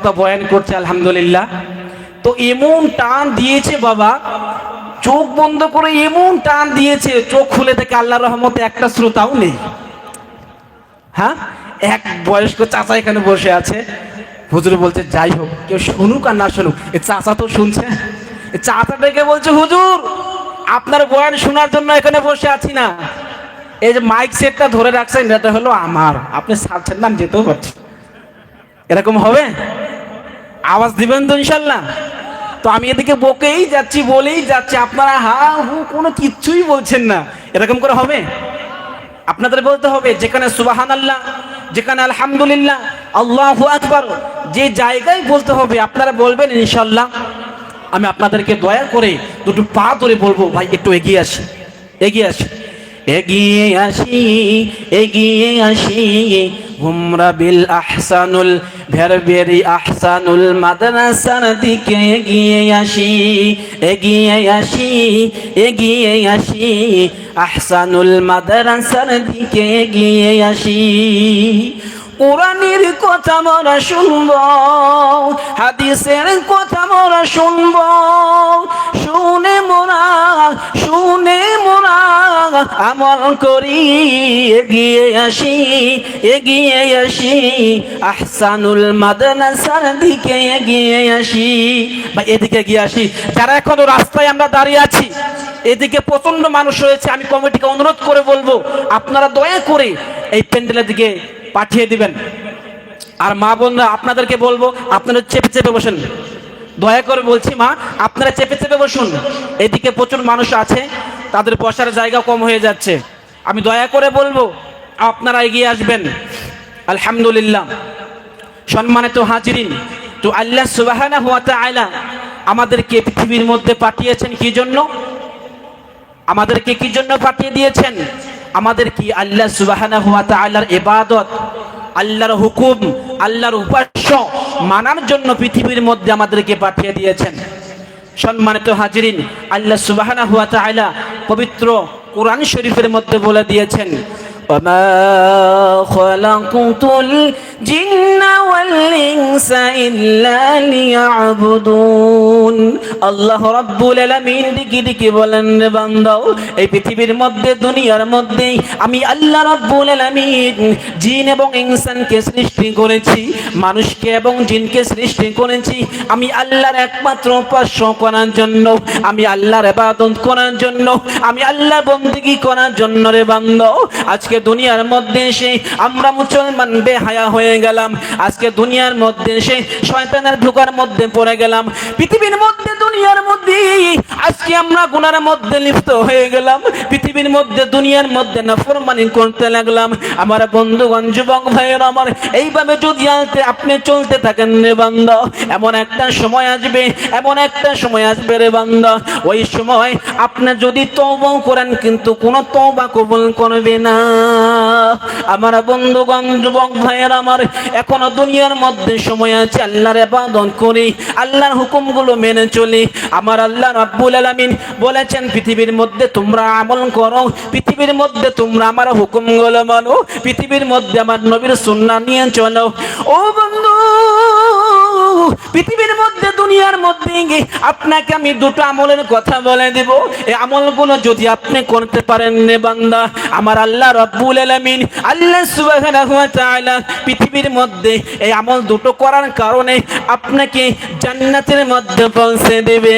বক্তা বয়ান করছে আলহামদুলিল্লাহ। তো এমন টান দিয়েছে বাবা, চোখ বন্ধ করে এমন টান দিয়েছে, চোখ খুলে দেখে আল্লাহর রহমতে একটা শ্রোতাও নেই। হ্যাঁ, এক বয়স্ক চাচা এখানে বসে আছে। হুজুর বলছে যাই হোক, কেউ শুনুক আর না শুনুক, এ চাচা তো শুনছে। এ চাচা ডেকে বলছে হুজুর আপনার বয়ান শোনার জন্য এখানে বসে আছি না, এই যে মাইক সেটটা ধরে রাখছেন এটা হলো আমার, আপনি ছাড়ছেন না, আমি যেতেও পারছি। এরকম হবে? আওয়াজ দিবেন তো ইনশাল্লাহ? তো আমি এদিকে বকেই যাচ্ছি, বলেই যাচ্ছি, আপনারা হা হু কোনো কিচ্ছুই বলছেন না। এরকম করে হবে? আপনাদের বলতে হবে, যেখানে সুবহানাল্লাহ, যেখানে আলহামদুলিল্লাহ, আল্লাহু আকবার, যে জায়গায় বলতে হবে আপনারা বলবেন ইনশাল্লাহ। আমি আপনাদেরকে দয়া করে দুটো পা ধরে বলবো, ভাই একটু এগিয়ে আসি, এগিয়ে আসি, এগিয়ে আসি, এগিয়ে আসি, হুমরা বিল আহসানুল ভেরবেরি আহসানুল মাদ্রাসার দিকে এগিয়ে আসি, এগিয়ে আসি, এগিয়ে আসি, আহসানুল মাদ্রাসার দিকে এগিয়ে আসি। কোরআনের কথা মোরা শুনব, হাদিসের কথা মোরা শুনব, শুনে মোরা আমল করি, এগিয়ে আসি, এগিয়ে আসি, আহসানুল মাদ্রাসার দিকে এগিয়ে আসি। বা এদিকে এগিয়ে আসি। যারা এখনো রাস্তায় আমরা দাঁড়িয়ে আছি, এদিকে প্রচন্ড মানুষ রয়েছে, আমি কমিটিকে অনুরোধ করে বলবো আপনারা দয়া করে এই প্যান্ডেলের দিকে পাঠিয়ে দিবেন। আর মা বোনরা আপনাদেরকে বলবো আপনারা চেপে চেপে বসেন, দয়া করে বলছি মা, আপনারা চেপে চেপে বসুন। এদিকে প্রচুর মানুষ আছে, তাদের বসার জায়গা কম হয়ে যাচ্ছে। আমি দয়া করে বলবো আপনারা এগিয়ে আসবেন। আলহামদুলিল্লাহ, সম্মানিত হাজিরিন, তো আল্লাহ সুবহানাহু ওয়া তাআলা আমাদেরকে পৃথিবীর মধ্যে পাঠিয়েছেন কি জন্য? আমাদেরকে কি জন্য পাঠিয়ে দিয়েছেন? আমাদের কি আল্লাহ সুবহানাহু ওয়া তাআলার ইবাদত, আল্লাহর হুকুম, আল্লাহর উপাস্য মানার জন্য পৃথিবীর মধ্যে আমাদেরকে পাঠিয়ে দিয়েছেন। সম্মানিত হাজিরিন, আল্লাহ সুবহানাহু ওয়া তাআলা পবিত্র কোরআন শরীফের মধ্যে বলে দিয়েছেন, ওয়ামা খালাকুতুল জিন্না ওয়াল ইনসা ইল্লা লিয়াবুদুন। আল্লাহ রাব্বুল আলামিন দিকে বলেন, রে বান্দা, এই পৃথিবীর মধ্যে, দুনিয়ার মধ্যে আমি আল্লাহ রাব্বুল আলামিন জিন এবং ইনসানকে সৃষ্টি করেছি, মানুষকে এবং জিনকে সৃষ্টি করেছি আমি আল্লাহর একমাত্র উপাস্য করার জন্য, আমি আল্লাহর ইবাদত করার জন্য, আমি আল্লাহর বন্দেগী করার জন্য। রে বান্দা, আজকে দুনিয়ার মধ্যে এসে আমরা মুসলমান বেহায়া হয়ে গেলাম, আজকে দুনিয়ার মধ্যে এসে শয়তানের ধোঁকার মধ্যে পড়ে গেলাম, পৃথিবীর মধ্যে, দুনিয়ার মধ্যে আজকে আমরা গুনাহের মধ্যে লিপ্ত হয়ে গেলাম, পৃথিবীর মধ্যে, দুনিয়ার মধ্যে নাফরমানি করতে লাগলাম। আমার বন্ধুগণ, যুবক ভাইয়েরা আমার, এইভাবে যদি আপনি চলতে থাকেন রে বান্দা, এমন একটা সময় আসবে, এমন একটা সময় আসবে রে বান্দা, ওই সময় আপনি যদি তওবা করেন কিন্তু কোনো তওবা কবুল করবে না। আমার বন্ধুগণ, যুবক ভাইয়েরা আমার, এখনো দুনিয়ার মধ্যে সময় আছে, আল্লাহর ইবাদত করি, আল্লাহর হুকুমগুলো মেনে চলি। আমার আল্লাহ রাব্বুল আলামিন বলেছেন, পৃথিবীর মধ্যে তোমরা আমল করো, পৃথিবীর মধ্যে তোমরা আমার হুকুমগুলো মানো, পৃথিবীর মধ্যে আমার নবীর সুন্নাহ নিয়ে চলো। ও বন্ধু, পৃথিবীর মধ্যে, দুনিয়ার মধ্যে আপনাকে আমি দুটো আমলের কথা বলে দেব, এই আমলগুলো যদি আপনি করতে পারেন রে বান্দা, আমার আল্লাহ রাব্বুল আলামিন, আল্লাহ সুবহানাহু ওয়া তাআলা পৃথিবীর মধ্যে এই আমল দুটো করার কারণে আপনাকে জান্নাতের মধ্যে পৌঁছে দেবে।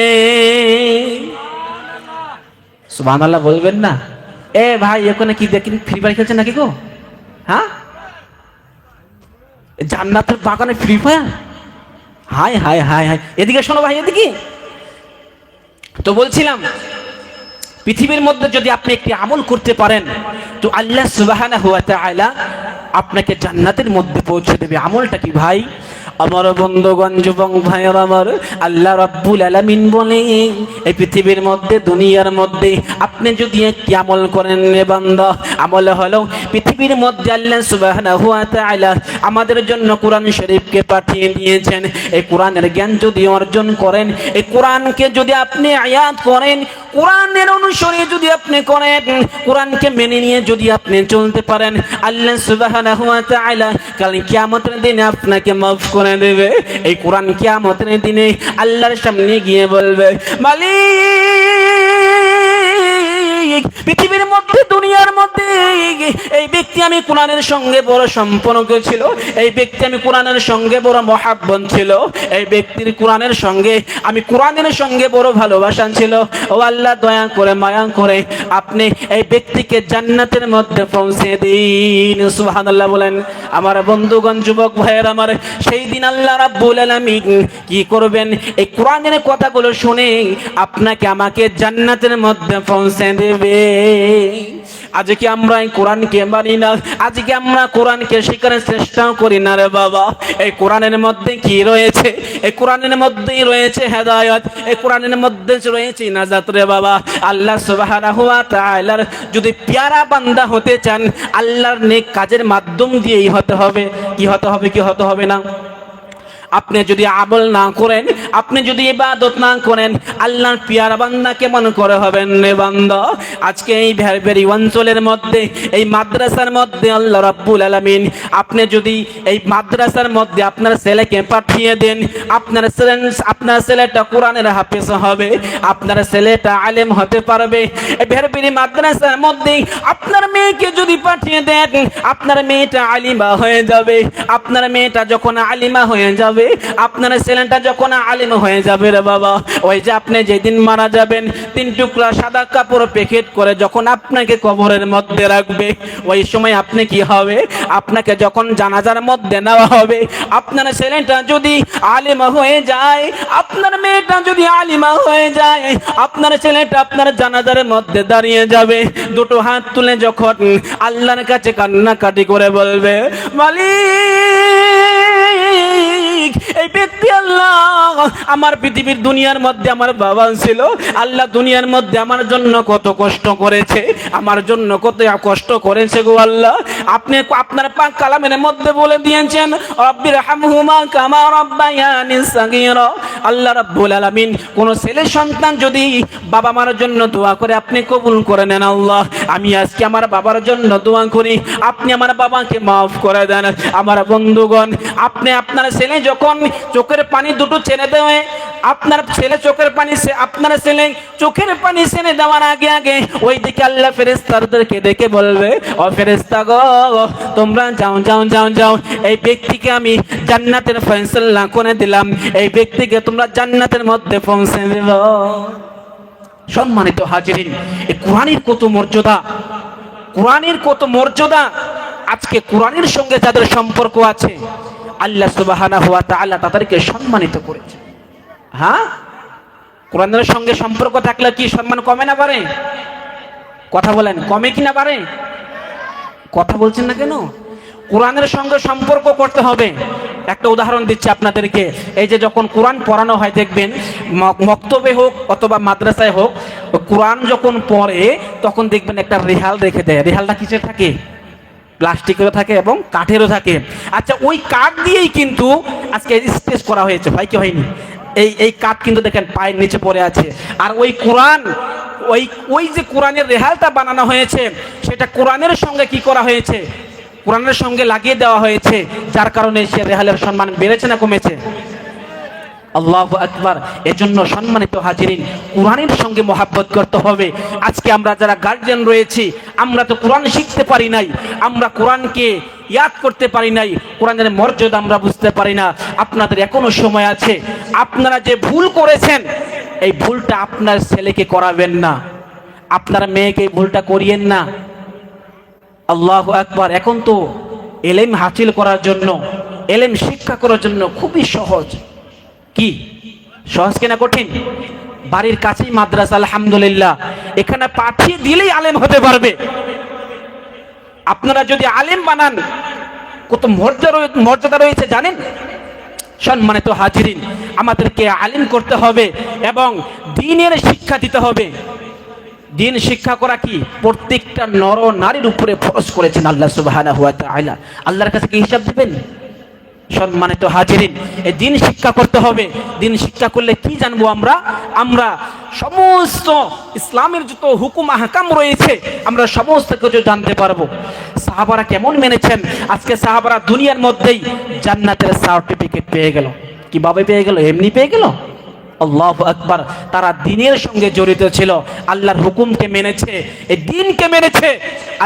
সুবহানাল্লাহ বলবেন না? এ ভাই, এখানে কি দেখেন, ফ্রি ফায়ার খেলছেন নাকি গো? হ্যাঁ, জান্নাতের বাগানে ফ্রি ফায়ার? হায় হায় হায় হায়, এদিকে শোনো ভাই, এদিকে। তো বলছিলাম, পৃথিবীর মধ্যে যদি আপনি একটি আমল করতে পারেন তো আল্লাহ সুবহানাহু ওয়া তাআলা আপনাকে জান্নাতের মধ্যে পৌঁছে দেবে। আমলটা কি ভাই? আমার বন্ধুগণ, যুবক ভাইয়েরা আমার, আল্লাহ রাব্বুল আলামিন বলে, এই পৃথিবীর মধ্যে, দুনিয়ার মধ্যে আপনি যদি একটি আমল করেন রে বান্দা, আমল হলো পৃথিবীর মধ্যে আল্লাহ সুবহানাহু ওয়া তাআলা আমাদের জন্য কোরআন শরীফকে পাঠিয়ে দিয়েছেন। এই কোরআনের জ্ঞান যদি অর্জন করেন, এই কোরআনকে যদি আপনি আয়াত করেন, কোরআনের অনুসরণ যদি আপনি করেন, কোরআনকে মেনে নিয়ে যদি আপনি চলতে পারেন, আল্লাহ সুবহানাহু ওয়া তাআলা কাল কিয়ামতের দিনে আপনাকে মাফ করে দেবে। এই কোরআন কিয়ামতের দিনে আল্লাহর সামনে গিয়ে বলবে, মালিক, পৃথিবীর মধ্যে দুনিয়ার মধ্যে এই ব্যক্তি আমি কোরআনের সঙ্গে বড় সম্পর্ক ছিল, এই ব্যক্তি আমি কোরআনের সঙ্গে বড় মহাব্বত ছিল, এই ব্যক্তির কোরআনের সঙ্গে আমি কোরআনের সঙ্গে বড় ভালোবাসা ছিল। ও আল্লাহ, দয়া করে মায়া করে আপনি এই ব্যক্তিকে জান্নাতের মধ্যে পৌঁছে দিন। সুবহানাল্লাহ বলেন। আমার বন্ধুগণ, যুবক ভাইয়ের আমার, সেই দিন আল্লাহ রাব্বুল আলামিন কি করবেন? এই কোরআনের কথাগুলো শুনে আপনাকে আমাকে জান্নাতের মধ্যে পৌঁছে দেবে। আজকে আমরা এই কোরআনকে মানি না, আজকে আমরা কোরআনকে শেখার চেষ্টা করি না রে বাবা। এই কোরআনের মধ্যে কি রয়েছে? এই কোরআনের মধ্যেই রয়েছে হেদায়েত, এই কোরআনের মধ্যে রয়েছে নাজাত রে বাবা। আল্লাহ সুবহানাহু ওয়া তাআলার যদি প্যারা বান্দা হতে চান, আল্লাহর নেক কাজের মাধ্যম দিয়েই হতে হবে। কি হতে হবে? কি হতে হবে না? আপনি যদি আমল না করেন, আপনি যদি ইবাদত না করেন, আল্লাহর পিয়ারা বান্দা কেমন করে হবেন রে বান্দা? আজকে এই ভেরভেরি অঞ্চলের মধ্যে, এই মাদ্রাসার মধ্যে আল্লাহ রাব্বুল আলামিন, আপনি যদি এই মাদ্রাসার মধ্যে আপনার ছেলেকে পাঠিয়ে দেন, আপনার ছেলেটা কোরআনের হাফেজ হবে, আপনার ছেলেটা আলেম হতে পারবে। এই ভেরভেরি মাদ্রাসার মধ্যে আপনার মেয়েকে যদি পাঠিয়ে দেন, আপনার মেয়েটা আলিমা হয়ে যাবে। আপনার মেয়েটা যখন আলিমা হয়ে যাবে, আপনার ছেলেটা যখন আলিম হয়ে যাবে রে বাবা, ওই যে আপনি যেদিন মারা যাবেন, 3 টুকরা সাদা কাপড় প্যাকেট করে যখন আপনাকে কবরের মধ্যে রাখবে, ওই সময় আপনি কি হবে? আপনাকে যখন জানাজার মধ্যে নেওয়া হবে, আপনার ছেলেটা যদি আলিম হয়ে যায়, আপনার মেয়েটা যদি আলিমা হয়ে যায়, আপনার ছেলেটা আপনার জানাজার মধ্যে দাঁড়িয়ে যাবে, দুটো হাত তুলে যখন আল্লাহর কাছে কান্নাকাটি করে বলবে, মালিক, এই ব্যক্তি আল্লাহ আমার পৃথিবীর দুনিয়ার মধ্যে আমার বাবা ছিল, আল্লাহ দুনিয়ার মধ্যে আমার জন্য কত কষ্ট করেছে, আমার জন্য কত কষ্ট করেছে গো আল্লাহ। আপনি আপনার পাক কালামের মধ্যে বলে দিয়েছেন, রব্বির হামহুমা কামা রাব্বায়ানি সাগীরা। আল্লাহ রাব্বুল আলামিন কোন ছেলে সন্তান যদি বাবা মার জন্য দোয়া করে, আপনি কবুল করে নেন। আল্লাহ, আমি আজকে আমার বাবার জন্য দোয়া করি, আপনি আমার বাবাকে মাফ করে দেন। আমার বন্ধুগণ, আপনি আপনার ছেলে যখন চোখের পানি দুটো ছেড়ে দেয়, আপনার ছেলে চোখের পানি, আপনার ছেলে চোখের পানি ছেড়ে দেওয়ার আগে আগে ওই দিকে আল্লাহ ফেরেশতাদেরকে ডেকে বলবে, ও ফেরেশতা গো, তোমরা যাও যাও যাও যাও, এই ব্যক্তিকে আমি জান্নাতের ফয়সালা করে দিলাম, এই ব্যক্তিকে তোমরা জান্নাতের মধ্যে পৌঁছে দিল। সম্মানিত হাজিরিন, এই কোরআনের কত মর্যাদা, কোরআনের কত মর্যাদা। আজকে কোরআনের সঙ্গে যাদের সম্পর্ক আছে, আল্লাহ সুবহানাহু ওয়া তাআলা তাদেরকে সম্মানিত করেছে। হ্যাঁ, কোরআনের সঙ্গে সম্পর্ক থাকলে কি সম্মান কমে না বাড়ে? কথা বলেন, কমে কি না বাড়ে? কথা বলছেন না কেন? কোরআনের সঙ্গে সম্পর্ক করতে হবে। একটা উদাহরণ দিচ্ছি আপনাদেরকে। এই যে যখন কোরআন পড়ানো হয়, দেখবেন মক্তবে হোক অথবা মাদ্রাসায় হোক, কোরআন যখন পড়ে তখন দেখবেন একটা রেহাল রেখে দেয়। রেহালটা কিসের থাকে? প্লাস্টিকেরও থাকে এবং কাঠেরও থাকে। আচ্ছা, ওই কাঠ দিয়েই কিন্তু আজকে স্টেজ করা হয়েছে, হয় কি হয়নি? এই কাঠ কিন্তু দেখেন পায়ের নিচে পড়ে আছে। আর ওই কোরআন, ওই যে কোরআনের রেহালটা বানানো হয়েছে, সেটা কোরআনের সঙ্গে কি করা হয়েছে? কোরআনের সঙ্গে লাগিয়ে দেওয়া হয়েছে, যার কারণে সে রেহালের সম্মান বেড়েছে না কমেছে? আল্লাহু আকবার। এজন্য সম্মানিত হাজিরিন, কোরআনের সঙ্গে মহাব্বত করতে হবে। আজকে আমরা যারা গার্জিয়ান রয়েছি, আমরা তো কোরআন শিখতে পারি নাই, আমরা কোরআনকে ইয়াদ করতে পারি নাই, কোরআনের মর্যাদা আমরা বুঝতে পারি না। আপনাদের এখনো সময় আছে, আপনারা যে ভুল করেছেন, এই ভুলটা আপনার ছেলেকে করাবেন না, আপনার মেয়েকে এই ভুলটা করিয়েন না। আল্লাহু আকবার। এখন তো এলেম হাসিল করার জন্য, এলেম শিক্ষা করার জন্য খুবই সহজ। কি সহজ কিনা কঠিন? বাড়ির কাছেই মাদ্রাসা, আলহামদুলিল্লাহ, এখানে পাঠিয়ে দিলেই আলেম হতে পারবে। আপনারা যদি আলেম বানান, কত মর্যাদা রয়েছে জানেন? সম্মানিত হাজিরিন, আমাদেরকে আলেম করতে হবে এবং দ্বীনের শিক্ষা দিতে হবে। দ্বীন শিক্ষা করা কি প্রত্যেকটা নর নারীর উপরে ফরজ করেছেন আল্লাহ সুবহানাহু ওয়া তাআলা। আল্লাহর কাছে কি হিসাব দিবেন? সম্মানিত হাজিরিন, এই দিন শিক্ষা করতে হবে। দিন শিক্ষা করলে কি জানবো আমরা? আমরা সমস্ত ইসলামের যত হুকুম আহকাম রয়েছে আমরা সমস্ত কিছু জানতে পারবো। সাহাবারা কেমন মেনেছেন? আজকে সাহাবারা দুনিয়ার মধ্যেই জান্নাতের সার্টিফিকেট পেয়ে গেল। কিভাবে পেয়ে গেল? এমনি পেয়ে গেল? আল্লাহু আকবার। তারা দ্বীনের সঙ্গে জড়িত ছিল, আল্লাহর হুকুমকে মেনেছে, এই দ্বীনকে মেনেছে।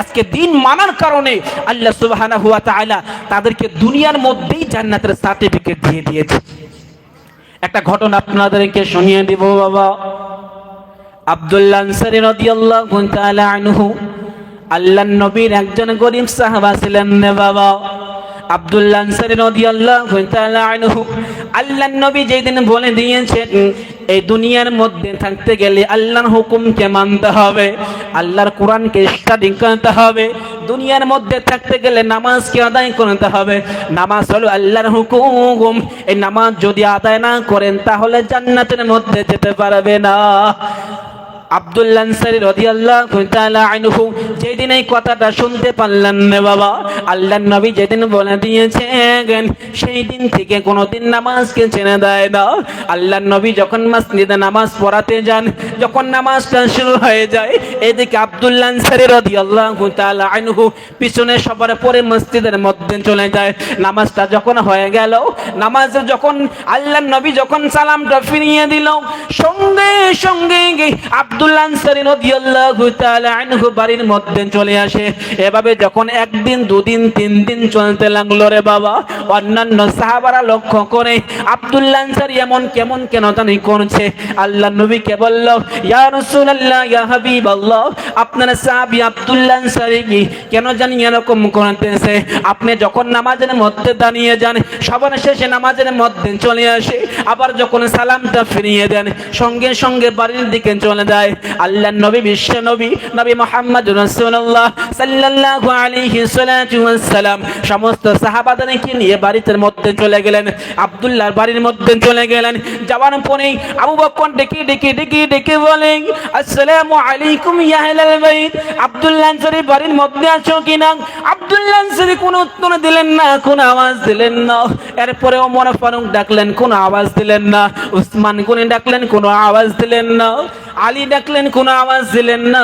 আজকে দ্বীন মানার কারণে আল্লাহ সুবহানাহু ওয়া তাআলা তাদেরকে দুনিয়ার মধ্যেই জান্নাতের সার্টিফিকেট দিয়ে দিয়েছে। একটা ঘটনা আপনাদেরকে শুনিয়ে দিব বাবা। আব্দুল্লাহ আনসারী রাদিয়াল্লাহু তাআলা আনহু আল্লাহর নবীর একজন গরীব সাহাবা ছিলেন রে বাবা। আব্দুল্লাহ আনসারী রাদিয়াল্লাহু তাআলা আনহু আল্লাহর নবী যেদিন বলে দিয়েছেন এই দুনিয়ার মধ্যে থাকতে গেলে আল্লাহর হুকুমকে মানতে হবে, আল্লাহর কোরআনকে স্টাডি করতে হবে, দুনিয়ার মধ্যে থাকতে গেলে নামাজকে আদায় করতে হবে। নামাজ হলো আল্লাহর হুকুম, এই নামাজ যদি আদায় না করেন তাহলে জান্নাতের মধ্যে যেতে পারবে না। আব্দুল্লাহ আনসারী রাদিয়াল্লাহু তাআলা আনহু যেদিন এই কথাটা শুনতে পারলেন না বাবা, আল্লাহর নবী যেদিন বলে দিয়েছেন সেই দিন থেকে কোনোদিন নামাজকে ছেড়ে দেয় না। আল্লাহর নবী যখন মসজিদে নামাজ পড়াতে যান, যখন নামাজটা শুরু হয়ে যায়, এদিকে আব্দুল্লাহ আনসারী রাদিয়াল্লাহু তাআলা আনহু পিছনে সবার পরে মসজিদের মধ্যে চলে যায়। নামাজটা যখন হয়ে গেল, নামাজে যখন আল্লাহর নবী যখন সালামটা ফিরিয়ে দিল, সঙ্গে সঙ্গে আব্দুল্লাহ আনসারী রাদিয়াল্লাহু তাআলা আনহু বাড়ির মধ্যে চলে আসে। এভাবে যখন একদিন, দুদিন, 3 দিন চলতে লাগলো রে বাবা, অন্যান্য সাহাবারা লক্ষ্য করে আব্দুল্লাহ আনসারী এমন কেমন কেন জানি করছে। আল্লাহর নবীকে বলল, ইয়া রাসূলুল্লাহ, ইয়া হাবিবাল্লাহ, আপনার সাহাবী আব্দুল্লাহ আনসারী কি কেন জানি এরকম করতেছে। আপনি যখন নামাজের মধ্যে দাঁড়িয়ে যান, সবার শেষে নামাজের মধ্যে চলে আসে, আবার যখন সালামটা ফিরিয়ে দেন সঙ্গে সঙ্গে বাড়ির দিকে চলে যায়। আল্লাহর নবী, বিশ্ব নবী, নবী মুহাম্মদুর রাসূলুল্লাহ সাল্লাল্লাহু আলাইহি ওয়াসাল্লাম সমস্ত সাহাবাদেরকে নিয়ে বাড়ির মধ্যে চলে গেলেন, আব্দুল্লাহর বাড়ির মধ্যে চলে গেলেন। যাওয়ার পরে আবু বকর ডেকে বলেন, আসসালামু আলাইকুম ইয়া আহলাল বাইত। আব্দুল্লাহ আনসারী বাড়ির মধ্যে আছো কিনা? আব্দুল্লাহ আনসারী কোনো উত্তর দিলেন না, কোনো আওয়াজ দিলেন না। এরপরে ওমর ফারুক ডাকলেন, কোনো আওয়াজ দিলেন না। উসমান গনি ডাকলেন, কোনো আওয়াজ দিলেন না। আলী ডাকলেন, কোনো আওয়াজ দিলেন না।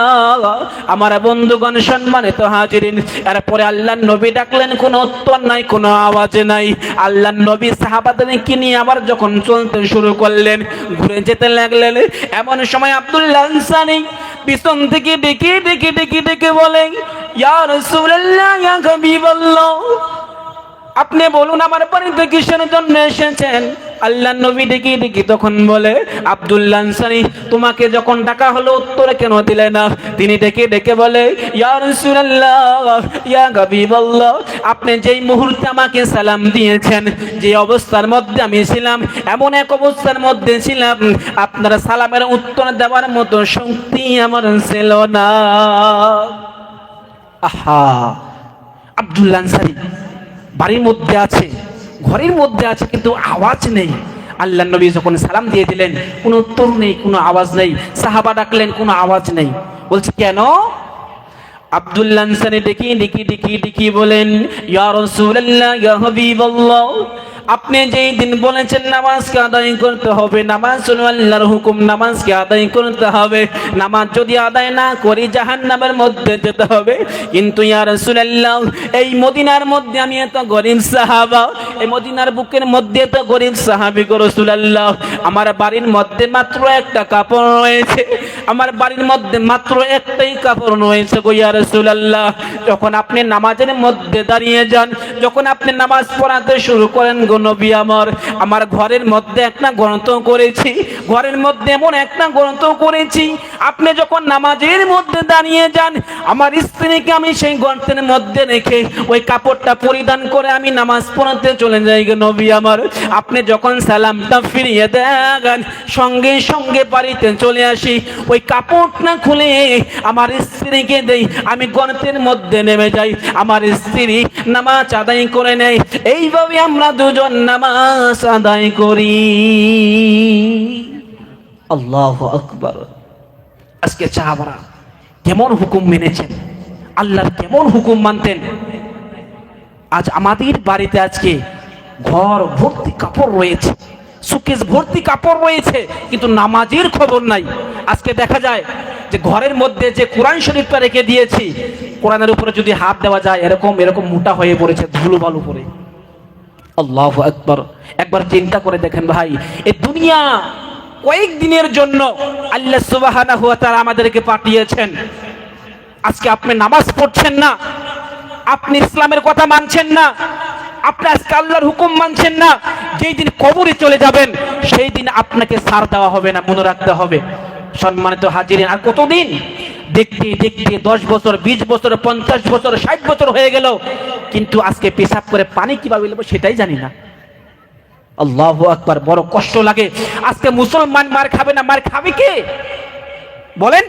আমার বন্ধুগণ, সম্মানিত হাজিরিন, এরপরে আল্লাহর নবী ডাকলেন, কোনো উত্তর নাই, কোনো আওয়াজ নাই। আল্লাহর নবী সাহাবাদেরকে নিয়ে আবার যখন চলতে শুরু করলেন, ঘুরে যেতে লাগলেন, এমন সময় আব্দুল্লাহ আনসারী পিছন থেকে ডেকে বলেন, ইয়া রাসূলুল্লাহ, ইয়া হাবিবাল্লাহ, আপনি বলুন আমার বাড়িতে কিসের জন্য এসেছেন? আল্লাহর নবী ডেকে তখন বলে, আব্দুল্লাহ আনসারী, তোমাকে যখন ডাকা হলো উত্তর কেন দিলে না? তিনি ডেকে বলে, ইয়া রাসূলুল্লাহ, ইয়া হাবিবাল্লাহ, আপনি যেই মুহূর্তে আমাকে সালাম দিয়েছেন, যে অবস্থার মধ্যে আমি ছিলাম, এমন এক অবস্থার মধ্যে ছিলাম আপনার সালামের উত্তর দেওয়ার মতো শক্তি আমার ছিল না। আহা, আব্দুল্লাহ আনসারী বাড়ির মধ্যে আছে, ঘরের মধ্যে আছে, কিন্তু আওয়াজ নেই। আল্লাহর নবী যখন সালাম দিয়ে দিলেন, কোনো উত্তর নেই, কোনো আওয়াজ নেই। সাহাবা ডাকলেন, কোনো আওয়াজ নেই। বলছে কেন? আব্দুল্লাহ আনসারী ডেকে বলেন, ইয়া রাসূলুল্লাহ, ইয়া হাবিবাল্লাহ, আপনি যেই দিন বলেছেন নামাজকে আদায় করতে হবে, নামাজ হলো আল্লাহর হুকুম, নামাজকে আদায় করতে হবে, নামাজ যদি আদায় না করি জাহান্নামের মধ্যে যেতে হবে। কিন্তু ইয়া রাসূলুল্লাহ, এই মদিনার মধ্যে আমি এত গরীব সাহাবা, এই মদিনার বুকের মধ্যে এত গরীব সাহাবী গো রাসূলুল্লাহ, আমার বাড়ির মধ্যে মাত্র একটা কাপড় রয়েছে, আমার বাড়ির মধ্যে মাত্র একটাই কাপড় রয়েছে গো ইয়া রাসূলুল্লাহ। যখন আপনি নামাজের মধ্যে দাঁড়িয়ে যান, যখন আপনি নামাজ পড়াতে শুরু করেন গো নবী, আমার ঘরের মধ্যে একটা গ্রন্থ করেছি, ঘরের মধ্যে এমন একটা গ্রন্থ করেছি, আপনি যখন নামাজের মধ্যে দাঁড়িয়ে যান, আমার স্ত্রীকে আমি সেই গ্রন্থের মধ্যে রেখে ওই কাপড়টা পরিধান করে আমি নামাজ পড়াতে চলে যাই গো নবী আমার। আপনি যখন সালামটা ফিরিয়ে দেন, সঙ্গে সঙ্গে বাড়িতে চলে আসি, ওই কাপড়টা খুলে আমার স্ত্রীকে দেই, আমি গ্রন্থের মধ্যে নেমে যাই, আমার স্ত্রী নামাজ আদায় করে নেয়। এইভাবে আমরা দুজন নামাজ আদায় করি। আল্লাহু আকবার। আজকে সাহাবারা কেমন হুকুম মেনেছেন, আল্লাহর কেমন হুকুম মানতেন। আজ আমাদের বাড়িতে আজকে ঘর ভর্তি কাপড় রয়েছে, সুকেস ভর্তি কাপড় রয়েছে, কিন্তু নামাজের খবর নাই। আজকে দেখা যায় যে ঘরের মধ্যে যে কোরআন শরীফটা রেখে দিয়েছি, কোরআনের উপরে যদি হাত দেওয়া যায় এরকম এরকম মোটা হয়ে পড়েছে ধুলো বালু পরে। আল্লাহু আকবার। একবার চিন্তা করে দেখেন ভাই, এই দুনিয়া কয়েকদিনের জন্য আল্লাহ সুবহানাহু ওয়া তাআলা আমাদেরকে পাঠিয়েছেন। আজকে আপনি নামাজ পড়ছেন না, আপনি ইসলামের কথা মানছেন না, আপনি আজকে আল্লাহর হুকুম মানছেন না, যেই দিন কবরে চলে যাবেন সেই দিন আপনাকে ছাড় দেওয়া হবে না, মনে রাখতে হবে। সম্মানিত হাজিরিন, আর কতদিন দেখতে দেখতে 10 বছর, 20 বছর, 50 বছর, 60 বছর হয়ে গেল, কিন্তু আজকে পেশাব করে পানি কিভাবে নেব সেটাই জানি না। আল্লাহু আকবার। বড় কষ্ট লাগে। আজকে মুসলমান মার খাবে না, মার খাবে কে বলেন?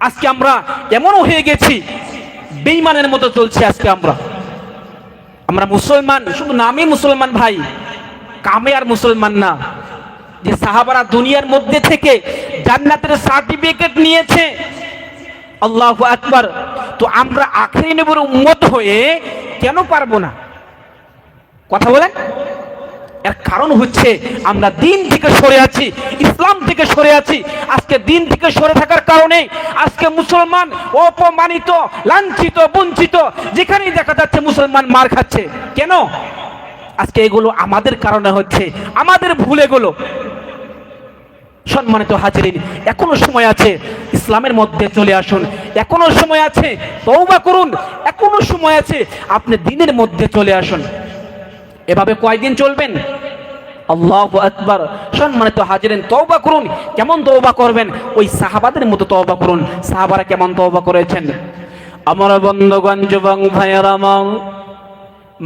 আজকে আমরা এমনও হয়ে গেছি, বেঈমানের মতো চলছে। আজকে আমরা মুসলমান, শুধু নামে মুসলমান ভাই, কামে আর মুসলমান না। যে সাহাবারা দুনিয়ার মধ্যে থেকে জান্নাতের সার্টিফিকেট নিয়েছে, আল্লাহু আকবার, তো আমরা আখেরি নবীর উম্মত হয়ে কেন পারবো না? কথা বলেন। এর কারণ হচ্ছে আমরা দিন থেকে সরে আছি, ইসলাম থেকে সরে আছি। আজকে দিন থেকে সরে থাকার কারণে আজকে মুসলমান অপমানিত, লাঞ্ছিত, বঞ্চিত, যেখানেই দেখা যাচ্ছে মুসলমান মার খাচ্ছে। কেন? আজকে এগুলো আমাদের কারণে হচ্ছে, আমাদের ভুল এগুলো। সম্মানিত হাজিরিন, এখনো সময় আছে, ইসলামের মধ্যে চলে আসুন। এখনো সময় আছে, তওবা করুন। এখনো সময় আছে, আপনি দিনের মধ্যে চলে আসুন। এভাবে কয়দিন চলবেন? আল্লাহু আকবার। সম্মানিত হাজিরিন, তওবা করুন। কেমন তওবা করবেন? ওই সাহাবাদের মতো তওবা করুন। সাহাবারা কেমন তওবা করেছেন? আমার বন্ধুগণ, যুবক ভাইয়েরা, আমার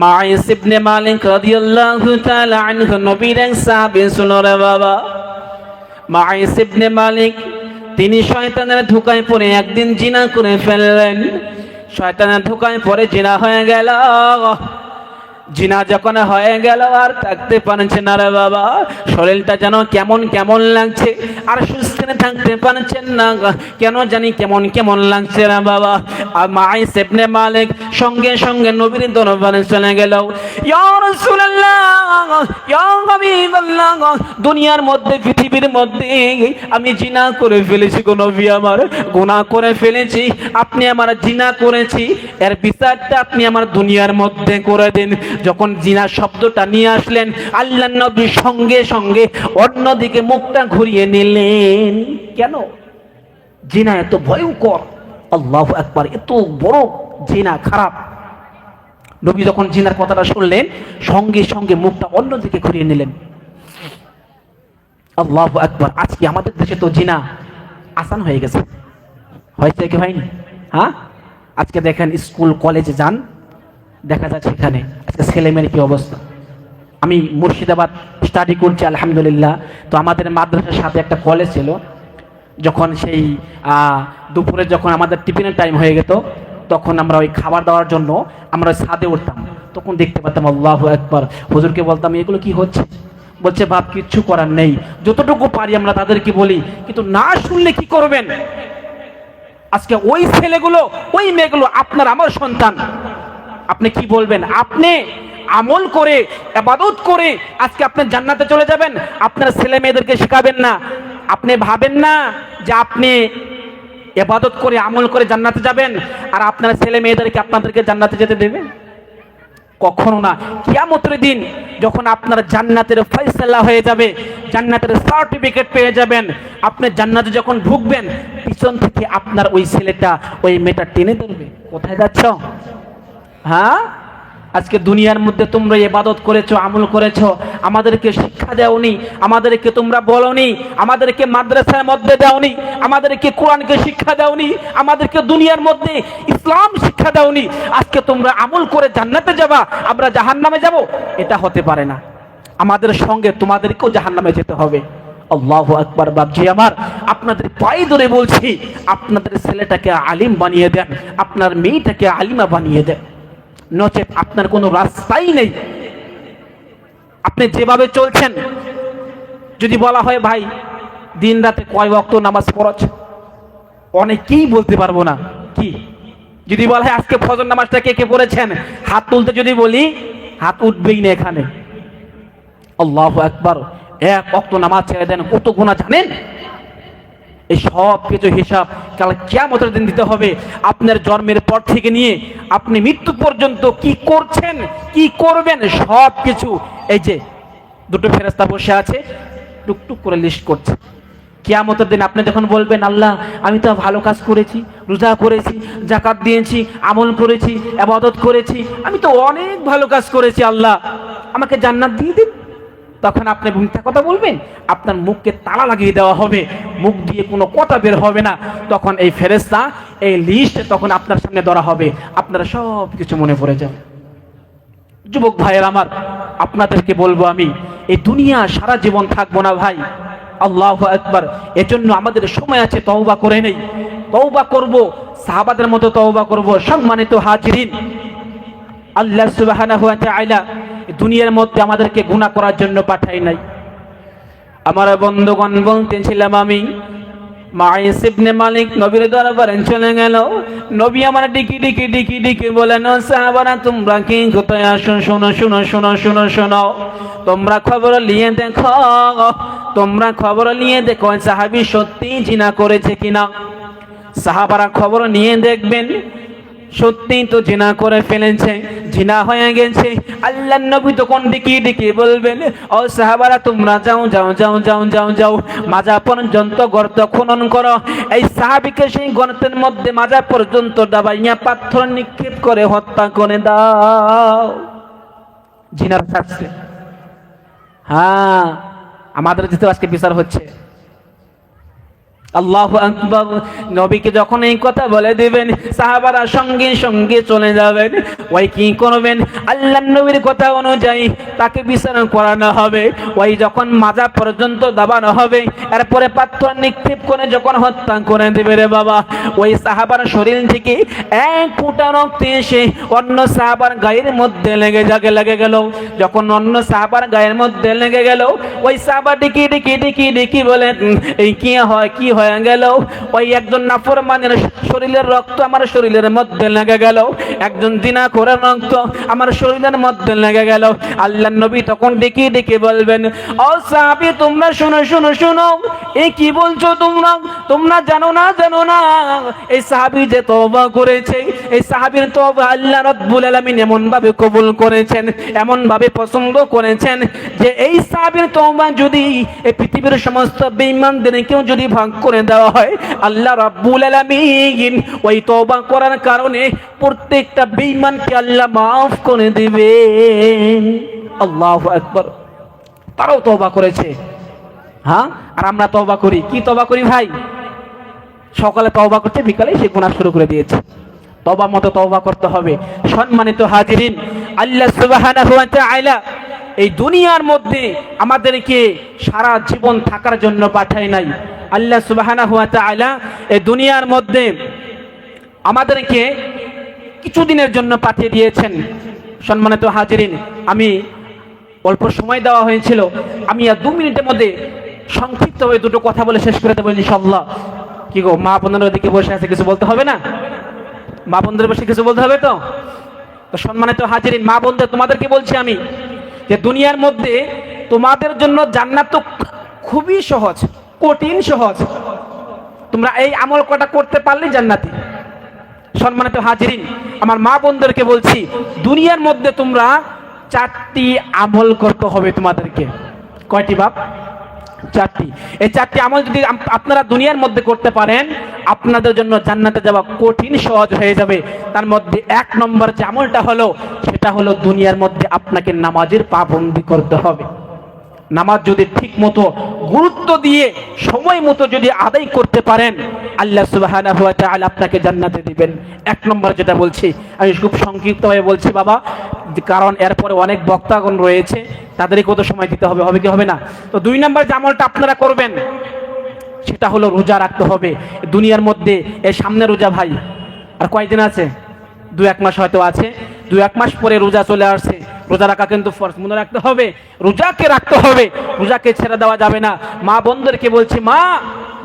মাইস ইবনে মালিক রাদিয়াল্লাহু তাআলা আনহু নবীর এক সাহাবী ছিল রে বাবা। মাইস ইবনে মালিক তিনি শয়তানের ধোঁকায় পড়ে একদিন জিনা করে ফেললেন। শয়তানের ধোঁকায় পড়ে জিনা হয়ে গেল। জিনা যখন হয়ে গেল আর থাকতে পারছেন না রে বাবা, শরীরটা যেন কেমন কেমন লাগছে, আর সুস্থ থাকতে পারছেন না, কেন জানি কেমন কেমন লাগছে রে বাবা। আর মাইস ইবনে মালিক সঙ্গে সঙ্গে নবীর দরবারে চলে গেল। ইয়া রাসূলুল্লাহ, ইয়া হাবিবাল্লাহ, দুনিয়ার মধ্যে, পৃথিবীর মধ্যে আমি জিনা করে ফেলেছি গো নবী আমার, গুনাহ করে ফেলেছি। আপনি আমার জিনা করেছি, এর বিচারটা আপনি আমার দুনিয়ার মধ্যে করে দিন। যখন জিনা শব্দটা নিয়ে আসলেন, আল্লাহর নবী সঙ্গে সঙ্গে অন্যদিকে মুখটা ঘুরিয়ে নিলেন। কেন? জিনা এত ভয়ঙ্কর, আল্লাহু আকবার, এত বড় জিনা, খারাপ। নবী যখন জিনার কথাটা শুনলেন, সঙ্গে সঙ্গে মুখটা অন্যদিকে ঘুরিয়ে নিলেন। আল্লাহু আকবার। আজকে আমাদের দেশে তো জিনা আসান হয়ে গেছে, হয়েছে কি হয়নি? হ্যাঁ, আজকে দেখেন স্কুল কলেজে যান, দেখা যাচ্ছে এখানে আজকে ছেলে মেয়ের কি অবস্থা। আমি মুর্শিদাবাদ স্টাডি করছি আলহামদুলিল্লাহ। তো আমাদের মাদ্রাসার সাথে একটা কলেজ ছিল। যখন সেই দুপুরে যখন আমাদের টিফিনের টাইম হয়ে যেত, তখন আমরা ওই খাবার দেওয়ার জন্য আমরা ওই ছাদে উঠতাম। তখন দেখতে পেতাম, আল্লাহু আকবার, হুজুরকে বলতাম এগুলো কি হচ্ছে? বলছে বাপ কিচ্ছু করার নেই, যতটুকু পারি আমরা তাদেরকে বলি, কিন্তু না শুনলে কি করবেন? আজকে ওই ছেলেগুলো, ওই মেয়েগুলো আপনার আমার সন্তান, আপনি কি বলবেন? আপনি আমল করে, ইবাদত করে আজকে আপনি জান্নাতে চলে যাবেন, আপনার ছেলে মেয়েদেরকে শেখাবেন না। আপনি ভাবেন না যে আপনি ইবাদত করে, আমল করে জান্নাতে যাবেন, আর আপনার ছেলে মেয়েদেরকে আপনাদেরকে জান্নাতে যেতে দেবে? কখনো না। কিয়ামতের দিন যখন আপনার জান্নাতের ফয়সালা হয়ে যাবে, জান্নাতের সার্টিফিকেট পেয়ে যাবেন, আপনি জান্নাতে যখন ঢুকবেন, পিছন থেকে আপনার ওই ছেলেটা, ওই মেয়েটা টেনে ধরবে, কোথায় যাচ্ছ? হ্যাঁ, আজকে দুনিয়ার মধ্যে তোমরা ইবাদত করেছো, আমল করেছো, আমাদেরকে শিক্ষা দাওনি, আমাদেরকে তোমরা বলোনি, আমাদেরকে মাদ্রাসার মধ্যে দাওনি, আমাদেরকে কোরআনকে শিক্ষা দাওনি, আমাদেরকে দুনিয়ার মধ্যে ইসলাম শিক্ষা দাওনি। আজকে তোমরা আমল করে জান্নাতে যাবা, আমরা জাহান্নামে যাব? এটা হতে পারে না। আমাদের সঙ্গে তোমাদেরকেও জাহান্নামে যেতে হবে। আল্লাহু আকবার। বাপজি আমার, আপনাদের পায়ে ধরে বলছি, আপনাদের ছেলেটাকে আলিম বানিয়ে দেন, আপনার মেয়েটাকে আলিমা বানিয়ে দেন, নচেত আপনার কোনো রাস্তাই নেই। আপনি যেভাবে চলছেন, যদি বলা হয় ভাই দিন রাতে কয় ওয়াক্ত নামাজ পড়ছ, অনেকেই বলতে পারবো না। কি যদি বলা হয় আজকে ফজর নামাজটা কে কে পড়েছেন, হাত তুলতে যদি বলি, হাত উঠবেই না এখানে। আল্লাহু আকবার। এক ওয়াক্ত নামাজ ছেড়ে দেন, কত গুনাহ জানেন? এই সব কিছু হিসাব কাল কিয়ামতের দিন দিতে হবে। আপনার জন্মের পর থেকে নিয়ে আপনি মৃত্যু পর্যন্ত কি করছেন, কি করবেন, সব কিছু এই যে দুটো ফেরেশতা বসে আছে, টুকটুক করে লিস্ট করছে। কিয়ামতের দিন আপনি যখন বলবেন, আল্লাহ আমি তো ভালো কাজ করেছি, রোজা করেছি, যাকাত দিয়েছি, আমল করেছি, ইবাদত করেছি, আমি তো অনেক ভালো কাজ করেছি, আল্লাহ আমাকে জান্নাত দিয়ে দিন। তখন আপনি মিথ্যা কথা বলবেন, আপনার মুখকে তালা লাগিয়ে দেওয়া হবে, মুখ দিয়ে কোনো কথা বের হবে না। তখন এই ফেরেশতা এই লিস্ট তখন আপনার সামনে ধরা হবে, আপনারা সব কিছু মনে পড়ে যাবে। যুবক ভাইয়ের আমার, আপনাদেরকে বলবো আমি, এই দুনিয়া সারা জীবন থাকবো না ভাই। আল্লাহু আকবার। এজন্য আমাদের সময় আছে, তওবা করে নেই, তওবা করব, সাহাবাদের মতো তওবা করব। সম্মানিত হাজিরিন, আল্লাহ সুবহানাহু ওয়া তাআলা দুনিয়ার মধ্যে আমাদেরকে গুনাহ করার জন্য পাঠাই নাই। আমার বন্ধুগণ বলতেছিলাম আমি, মাইস ইবনে মালিক নবীর দরবারে চলে গেল। নবী আমার ডিকি ডিকি ডিকি ডিকি বলেন, সাহাবারা তোমরা কি কোথায় আসো, শোনো শোনো শোনো শোনো শোনো, তোমরা খবর নিয়ে দেখো, তোমরা খবর নিয়ে দেখো সাহাবী সত্যি জিনা করেছে কিনা। সাহাবারা খবর নিয়ে দেখবেন, সত্যি তো জিনা করে ফেলেছে, জিনা হয়ে গেছে। আল্লাহর নবী তখন ডিকি ডিকি বলবেন, ও সাহাবারা তোমরা যাও যাও যাও যাও যাও যাও, মাজা পর্যন্ত গর্ত খনন করো, এই সাহাবীকে সেই গর্তের মধ্যে মাজা পর্যন্ত দাবাইয়া পাথর নিক্ষেপ করে হত্যা করে দাও। জিনার শাস্তি। হ্যাঁ, আমাদের যেতে আজকে বিচার হচ্ছে। আল্লাহু আকবার। নবীকে যখন এই কথা বলে দিবেন, সাহাবারা সঙ্গে সঙ্গে চলে যাবেন। ওই কি করবেন, আল্লাহর নবীর কথা অনুযায়ী তাকে বিচার করানো হবে। ওই যখন মাজা পর্যন্ত দাবানো হবে, এরপরে পাথর নিক্ষেপ করে যখন হত্যা করে দেবে রে বাবা, ওই সাহাবার শরীর থেকে এক ফোঁটা রক্ত এসে অন্য সাহাবার গায়ের মধ্যে লেগে গেল। যখন অন্য সাহাবার গায়ের মধ্যে লেগে গেল, ওই সাহাবা ডিকি ডিকি ডিকি ডিকি বলেন, এই কি হয়, কি হয়ে গেল? ওই একজন নাফরমানের শরীরের রক্ত আমার শরীরের মধ্যে লেগে গেল, একজন জিনা করে রক্ত আমার শরীরের মধ্যে লেগে গেল। আল্লাহর নবী তখন ডেকে ডেকে বলবেন, ও সাহাবী তোমরা শোনো শোনো শোনো, এই কি বলছো তোমরা, তোমরা জানো না জানো না, এই সাহাবী যে তওবা করেছে, এই সাহাবীর তওবা আল্লাহ রাব্বুল আলামিন এমন ভাবে কবুল করেছেন, এমন ভাবে পছন্দ করেছেন যে এই সাহাবীর তওবা যদি এই পৃথিবীর সমস্ত বেঈমানদেরকেও যদি ভাগ করে দেওয়া হয়, আল্লাহ রাব্বুল আলামিন ওই তওবা করার কারণে প্রত্যেকটা বেঈমানকে আল্লাহ maaf করে দিবেন। আল্লাহু আকবার। তারাও তওবা করেছে, হ্যাঁ, আর আমরা তওবা করি। কি তওবা করি ভাই? সকালে তওবা করতে, বিকালে সে গুনাহ শুরু করে দিয়েছে। তওবা মতো তওবা করতে হবে। সম্মানিত হাজিরিন, আল্লাহ সুবহানাহু ওয়া তাআলা এই দুনিয়ার মধ্যে আমাদেরকে সারা জীবন থাকার জন্য পাঠায় নাই। আল্লাহ সুবহানাহু ওয়া তাআলা এই দুনিয়ার মধ্যে আমাদেরকে কিছুদিনের জন্য পাঠিয়ে দিয়েছেন। সম্মানিত হাজিরিন, আমি অল্প সময় দেওয়া হয়েছিল, আমি আর 2 মিনিটের মধ্যে সংক্ষিপ্তভাবে দুটো কথা বলে শেষ করে দেবো ইনশাআল্লাহ। কি গো, মা বোনদের দিকে বসে আছে, কিছু বলতে হবে না? মা বোনদের বসে কিছু বলতে হবে তো? তো সম্মানিত হাজিরিন, মা বোনদের তোমাদেরকে বলছি আমি যে দুনিয়ার মধ্যে তোমাদের জন্য জান্নাত তো খুবই সহজ, কঠিন সহজ। তোমরা এই আমল কটা করতে পারলেই জান্নাতি। সম্মানিত হাজিরিন, আমার মা বোনদেরকে বলছি, দুনিয়ার মধ্যে তোমরা 4টি আমল করতে হবে তোমাদেরকে। কয়টি বাপ? 4টি। এই 4টি আমল যদি আপনারা দুনিয়ার মধ্যে করতে পারেন, আপনাদের জন্য জান্নাতে যাওয়া কঠিন সহজ হয়ে যাবে। তার মধ্যে 1 নম্বর যে আমলটা হলো, সেটা হলো দুনিয়ার মধ্যে আপনাকে নামাজের পাবন্দি করতে হবে। নামাজ যদি ঠিক মতো গুরুত্ব দিয়ে সময় মতো যদি আদায় করতে পারেন, আল্লাহ সুবহানাহু ওয়া তাআলা আপনাকে জান্নাতে দিবেন। 1 নম্বর যেটা বলছি, আমি খুব সংক্ষিপ্তভাবে বলছি বাবা, কারণ এরপরে অনেক বক্তাগণ রয়েছে, তাদেরকে কত সময় দিতে হবে, হবে কি হবে না? তো 2 নম্বর যে আমলটা আপনারা করবেন, সেটা হলো রোজা রাখতে হবে দুনিয়ার মধ্যে। এই সামনে রোজা ভাই, আর কয়দিন আছে? 2-1 মাস হয়তো আছে। 2-1 মাস পরে রোজা চলে আসছে। রোজা রাখা কিন্তু ফরজ, মনে রাখতে হবে, রোজাকে রাখতে হবে, রোজাকে ছেড়ে দেওয়া যাবে না। মা বোনদেরকে বলছি, মা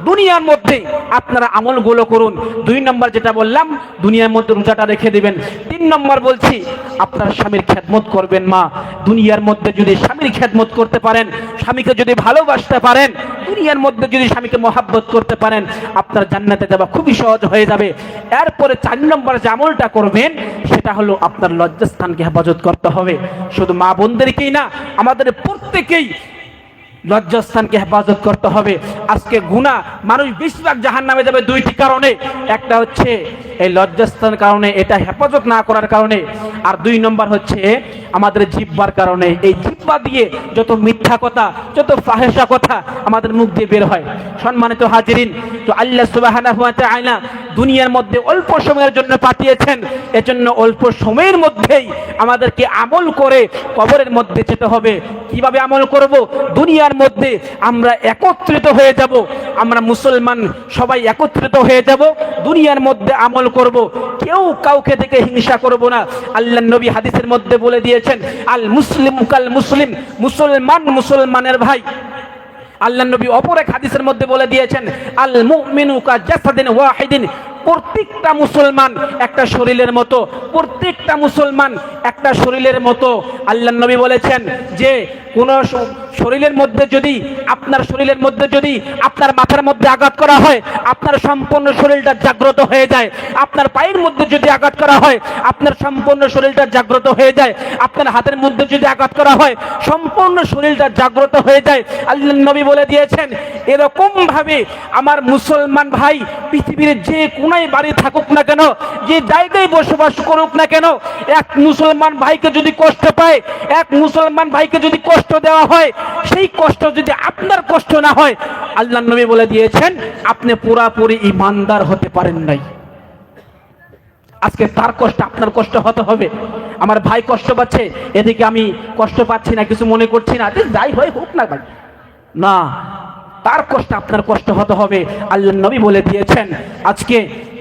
দুনিয়ার মধ্যে আপনারা আমলগুলো করুন। 2 নম্বর যেটা বললাম, দুনিয়ার মধ্যে রোজাটা রেখে দিবেন। 3 নম্বর বলছি, আপনার স্বামীর খেদমত করবেন। মা, দুনিয়ার মধ্যে যদি স্বামীর খেদমত করতে পারেন, স্বামীকে যদি ভালোবাসতে পারেন, দুনিয়ার মধ্যে যদি স্বামীকে মহাব্বত করতে পারেন, আপনার জান্নাতে যাওয়া খুবই সহজ হয়ে যাবে। এরপরে 4 নম্বর যে আমলটা করবেন সেটা হলো আপনার লজ্জাস্থানকে হেফাজত করতে হবে। শুধু মা বোনদেরকেই না, আমাদের প্রত্যেকেই লজ্জাস্থানকে হেফাজত করতে হবে। আজকে গুনাহ, মানুষ বেশিরভাগ জাহান্নামে যাবে 2টি কারণে। একটা হচ্ছে এই লজ্জাস্থানের কারণে, এটা হেফাজত না করার কারণে। আর 2 নম্বর হচ্ছে আমাদের জিহ্বার কারণে। এই জিহ্বা দিয়ে যত মিথ্যা কথা, যত ফাহেসা কথা আমাদের মুখ দিয়ে বের হয়। সম্মানিত হাজিরিন, তো আল্লাহ সুবহানাহু ওয়া তাআলা দুনিয়ার মধ্যে অল্প সময়ের জন্য পাঠিয়েছেন। এজন্য অল্প সময়ের মধ্যেই আমাদেরকে আমল করে কবরের মধ্যে যেতে হবে। কিভাবে আমল করব? দুনিয়ার মধ্যে আমরা একত্রিত হয়ে যাব, আমরা মুসলমান সবাই একত্রিত হয়ে যাব, দুনিয়ার মধ্যে আমল করব, কেউ কাউকে দেখে হিংসা করব না। আল্লাহর নবী হাদিসের মধ্যে বলে দিয়েছেন, আল মুসলিম কাল মুসলিম, মুসলমান মুসলমানের ভাই। আল্লাহর নবী অপর এক হাদিসের মধ্যে বলে দিয়েছেন, আল মুমিনু কা জাসাদিন ওয়াহিদিন, প্রত্যেকটা মুসলমান একটা শরীরের মতো, প্রত্যেকটা মুসলমান একটা শরীরের মতো। আল্লাহর নবী বলেছেন যে কোন শরীরের মধ্যে যদি, আপনার শরীরের মধ্যে যদি আপনার মাথার মধ্যে আঘাত করা হয়, আপনার সম্পূর্ণ শরীরটা জাগ্রত হয়ে যায়। আপনার পায়ের মধ্যে যদি আঘাত করা হয়, আপনার সম্পূর্ণ শরীরটা জাগ্রত হয়ে যায়। আপনার হাতের মধ্যে যদি আঘাত করা হয়, সম্পূর্ণ শরীরটা জাগ্রত হয়ে যায়। আল্লাহর নবী বলে দিয়েছেন, এরকম ভাবে আমার মুসলমান ভাই পৃথিবীর যে কোনায় বাড়ি থাকুক না কেন, যে জায়গায় বসবাস করুক না কেন, এক মুসলমান ভাইকে যদি কষ্ট পায়, এক মুসলমান ভাইকে যদি কষ্ট দেওয়া হয়, সেই কষ্ট যদি আপনার কষ্ট না হয়, আল্লাহর নবী বলে দিয়েছেন আপনি পুরাপুরি ঈমানদার হতে পারেন নাই। আজকে তার কষ্ট আপনার কষ্ট হতে হবে। আমার ভাই কষ্ট পাচ্ছে, এদিকে আমি কষ্ট পাচ্ছি না, কিছু মনে করছি না, যাই হয় হোক না ভাই, না, তার কষ্ট আপনার কষ্ট হতে হবে। আল্লাহর নবী বলে দিয়েছেন, আজকে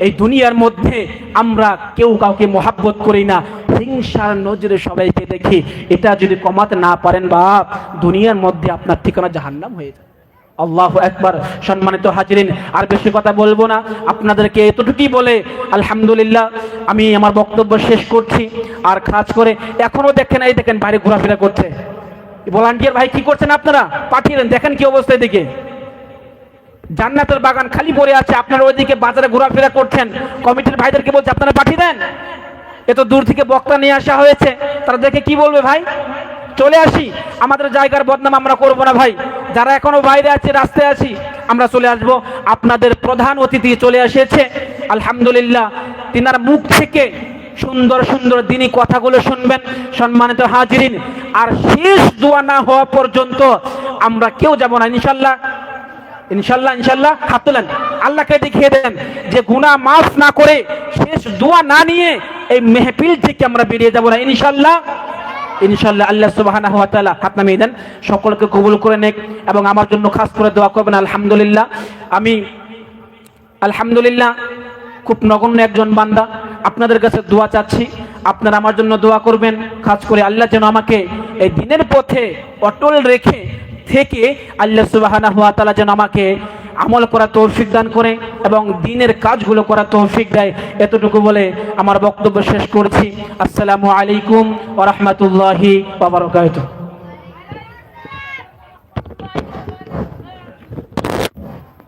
এই দুনিয়ার মধ্যে আমরা কেউ কাউকে মহাব্বত করি না, হিংসার নজরে সবাইকে দেখি। এটা যদি কমাতে না পারেন বাপ, দুনিয়ার মধ্যে আপনার ঠিকানা জাহান্নাম হয়ে যায়। আল্লাহু আকবার। সম্মানিত হাজিরিন, আর বেশি কথা বলবো না, আপনাদেরকে এতটুকুই বলে আলহামদুলিল্লাহ আমি আমার বক্তব্য শেষ করছি। আর খাস করে এখনো দেখেন, এই দেখেন বাইরে ঘোরাফেরা করছে ভলান্টিয়ার ভাই, কি করছেন আপনারা? পাঠিয়ে দেন, দেখেন কি অবস্থায় দিকে জান্নাতের বাগান খালি পড়ে আছে, আপনারা ওইদিকে বাজারে ঘোরাফেরা করছেন। কমিটির ভাইদেরকে বলছে আপনারা পাঠিয়ে দেন। এত দূর থেকে বক্তা নিয়ে আসা হয়েছে, তারা দেখে কি বলবে ভাই? চলে আসি, আমাদের জায়গার বদনাম আমরা করব না ভাই। যারা এখনো বাইরে আছে, রাস্তায় আছি, আমরা চলে আসব। আপনাদের প্রধান অতিথি চলে এসেছে, আলহামদুলিল্লাহ তিনার মুখ থেকে সুন্দর সুন্দর দিনী কথাগুলো শুনবেন। সম্মানিত হাজিরিন, আর শেষ দোয়া না হওয়া পর্যন্ত আমরা কেউ যাব না ইনশাল্লাহ। ইনশাল্লাহ, ইনশাল্লাহ, হাত তোলেন, আল্লাহকে দেখিয়ে দেন যে গুনাহ মাফ না করে, শেষ দোয়া না নিয়ে এই মেহফিল থেকে আমরা বেরিয়ে যাব না ইনশাল্লাহ। ইনশাল্লাহ আল্লাহ সুবহানাহু ওয়া তাআলা হাত নামিয়ে দেন, সকলকে কবুল করে নেক এবং আমার জন্য খাস করে দোয়া করবেন। আলহামদুলিল্লাহ, আমি আলহামদুলিল্লাহ খুব নগণ্য একজন বান্দা, আপনাদের কাছে দোয়া চাচ্ছি, আপনারা আমার জন্য দোয়া করবেন। খাস করে আল্লাহ যেন আমাকে এই দিনের পথে অটল রেখে থেকে আল্লাহ সুবহানাহু ওয়া তাআলা যেন আমাকে আমল করা তৌফিক দান করে এবং দিনের কাজগুলো করা তৌফিক দেয়। এতটুকু বলে আমার বক্তব্য শেষ করছি। আসসালামু আলাইকুম ওয়া রাহমাতুল্লাহি ওয়া বারাকাতুহু।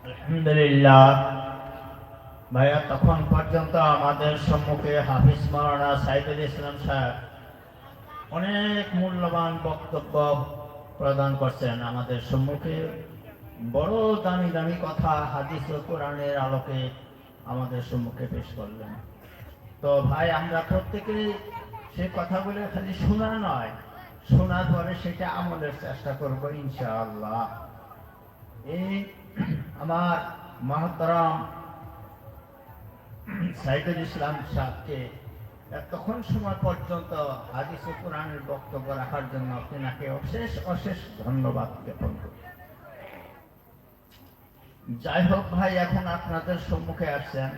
আলহামদুলিল্লাহ ভাইয়া, তখন পর্যন্ত আমাদের সম্মুখে হাফিজ মাওলানা সাইদুল ইসলাম সাহেব অনেক মূল্যবান বক্তব্য প্রদান করছেন। আমাদের সম্মুখে বড় দামি দামি কথা হাদিস ও কোরআনের আলোকে আমাদের সম্মুখে পেশ করলেন। তো ভাই, আমরা প্রত্যেকে সে কথাগুলো খালি শোনা নয়, শোনার পরে সেটা আমলের চেষ্টা করব ইনশাআল্লাহ। এই আমার মহতরম সাইদুল ইসলাম সাহেবকে এতক্ষণ সময় পর্যন্ত হাদিস ও কোরআনের বক্তব্য রাখার জন্য আপনাকে অশেষ অশেষ ধন্যবাদ জ্ঞাপন করি। যাই হোক ভাই, এখন আপনাদের সম্মুখে আসছেন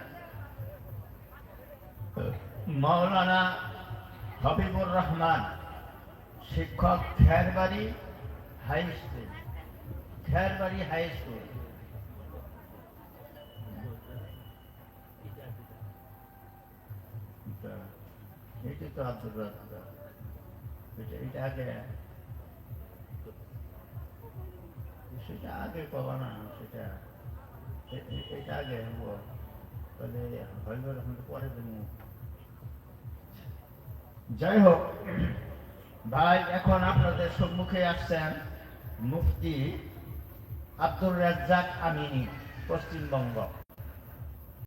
মাওলানা হাবিবুর রহমান, শিক্ষক, খেরবাড়ি হাই স্কুল। এটি তো আব্দুর রাজ্জাক, এটা আগে, সেটা আগে কবা না, সেটা এটা আগে হবো, তাহলে হইল এখন পরে দিন। যাই হোক ভাই, এখন আপনাদের সম্মুখে আসছেন মুফতি আব্দুর রাজ্জাক আমিনী, পশ্চিমবঙ্গ।